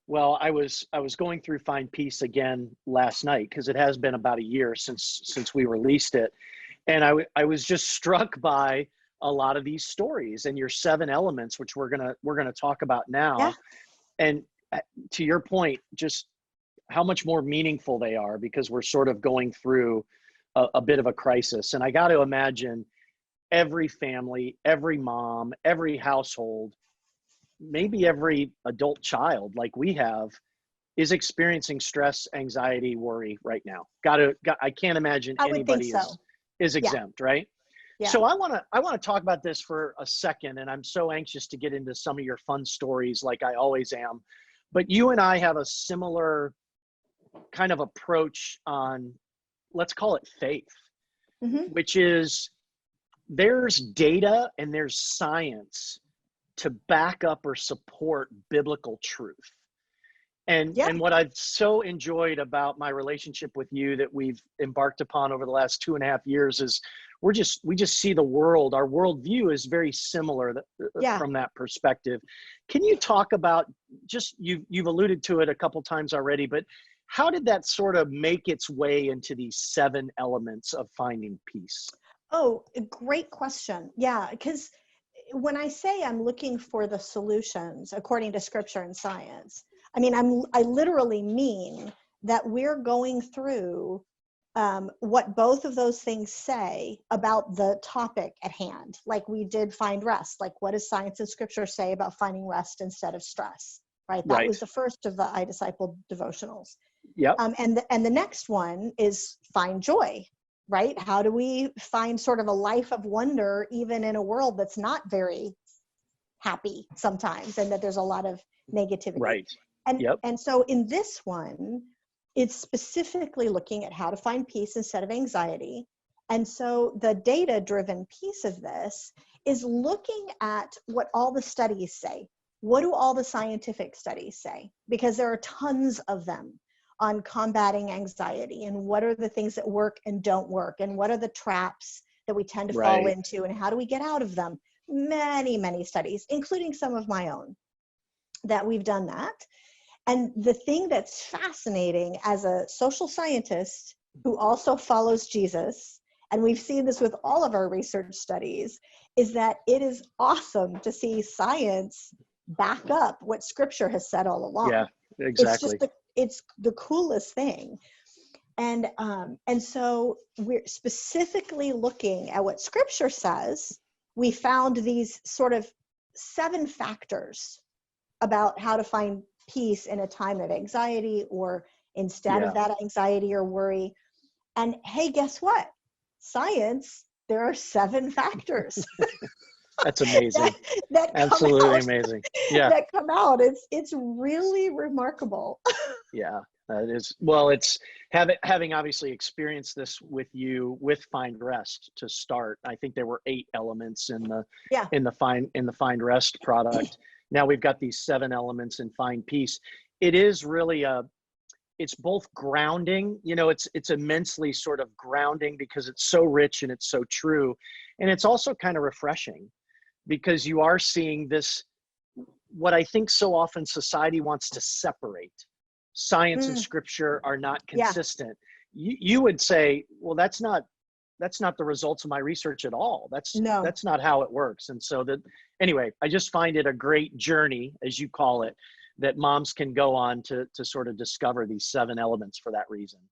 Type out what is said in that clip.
Well, I was going through Find Peace again last night because it has been about a year since we released it, and I was just struck by a lot of these stories and your seven elements, which we're gonna talk about Yeah. now. And to your point, just how much more meaningful they are because we're sort of going through a bit of a crisis. And I got to imagine every family, every mom, every household, maybe every adult child like we have is experiencing stress, anxiety, worry right now. I can't imagine I would think anybody so. is Yeah. exempt, right? Yeah. So I want to talk about this for a second, and I'm so anxious to get into some of your fun stories like I always am. But you and I have a similar kind of approach on, let's call it faith, Hmm. which is there's data and there's science to back up or support biblical truth. Yeah. And what I've so enjoyed about my relationship with you that we've embarked upon over the last 2.5 years is we just see the world. Our worldview is very similar Yeah. from that perspective. Can you talk about just you've alluded to it a couple times already, but how did that sort of make its way into these seven elements of finding peace? Oh, a great question. Yeah, because when I say I'm looking for the solutions according to scripture and science, I mean, I literally mean that we're going through what both of those things say about the topic at hand. Like we did find rest. Like what does science and scripture say about finding rest instead of stress? Right. That Right. was the first of the iDisciple devotionals. Yep. And the next one is find joy. Right? How do we find sort of a life of wonder even in a world that's not very happy sometimes, and that there's a lot of negativity? Right. And Yep. and so in this one, it's specifically looking at how to find peace instead of anxiety. And so the data-driven piece of this is looking at what all the studies say. What do all the scientific studies say? Because there are tons of them on combating anxiety, and what are the things that work and don't work, and what are the traps that we tend to fall Right. into, and how do we get out of them? Many, many studies, including some of my own, that we've done that. And the thing that's fascinating as a social scientist who also follows Jesus, and we've seen this with all of our research studies, is that it is awesome to see science back up what scripture has said all Yeah. along. It's Exactly. just it's the coolest thing. And so we're specifically looking at what scripture says. We found these sort of 7 factors about how to find peace in a time of anxiety or instead of Yeah. that anxiety or worry. And hey, guess what? Science, there are 7 factors That's that, amazing. that come Absolutely out amazing. Yeah. that come out. It's really remarkable. Yeah. It is. Well, it's having obviously experienced this with you with Find Rest to start. I think there were 8 elements Yeah. in the Find Rest product. Now we've got these 7 elements in Find Peace. It is really it's both grounding, it's immensely sort of grounding because it's so rich and it's so true. And it's also kind of refreshing because you are seeing this, what I think so often society wants to separate. Science and Mm, scripture are not yeah. consistent. You would say, well, that's not the results of my research at all. No. That's not how it works. And so anyway, I just find it a great journey, as you call it, that moms can go on to sort of discover these 7 elements for that reason.